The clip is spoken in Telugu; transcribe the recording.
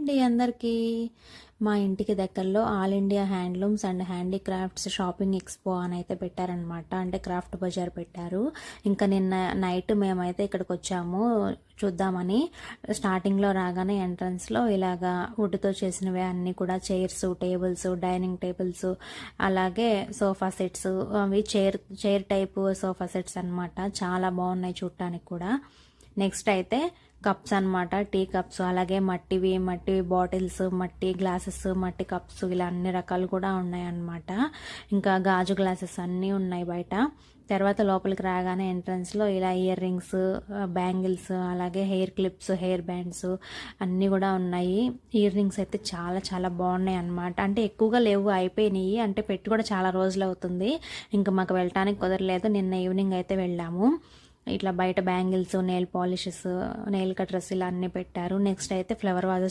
అండి అందరికీ. మా ఇంటికి దగ్గరలో all India handlooms and handicrafts shopping expo అని అయితే పెట్టారనమాట. అంటే క్రాఫ్ట్ బజార్ పెట్టారు. ఇంకా నిన్న నైట్ మేమైతే ఇక్కడికి వచ్చాము చూద్దామని. స్టార్టింగ్లో రాగానే ఎంట్రన్స్లో ఇలాగా వుడ్తో చేసినవి అన్నీ కూడా చైర్స్, టేబుల్స్, డైనింగ్ టేబుల్స్, అలాగే సోఫా సెట్స్, అవి చైర్ టైప్ సోఫా సెట్స్ అనమాట. చాలా బాగున్నాయి చూడటానికి కూడా. నెక్స్ట్ అయితే కప్స్ అనమాట, టీ కప్స్, అలాగే మట్టి బాటిల్స్, మట్టి గ్లాసెస్, మట్టి కప్స్, ఇలా అన్ని రకాలు కూడా ఉన్నాయి అన్నమాట. ఇంకా గాజు గ్లాసెస్ అన్నీ ఉన్నాయి బయట. తర్వాత లోపలికి రాగానే ఎంట్రన్స్లో ఇలా ఇయర్ రింగ్స్, బ్యాంగిల్స్, అలాగే హెయిర్ క్లిప్స్, హెయిర్ బ్యాండ్స్ అన్నీ కూడా ఉన్నాయి. ఇయర్ రింగ్స్ అయితే చాలా చాలా బాగున్నాయి అన్నమాట. అంటే ఎక్కువగా లేవు, అయిపోయినాయి. అంటే పెట్టి కూడా చాలా రోజులు అవుతుంది. ఇంకా మాకు వెళ్ళటానికి కుదరలేదు. నిన్న ఈవినింగ్ అయితే వెళ్ళాము. ఇట్లా బయట bangles, nail polishes, nail cutters ఇలా అన్నీ పెట్టారు. నెక్స్ట్ అయితే ఫ్లవర్ వాజెస్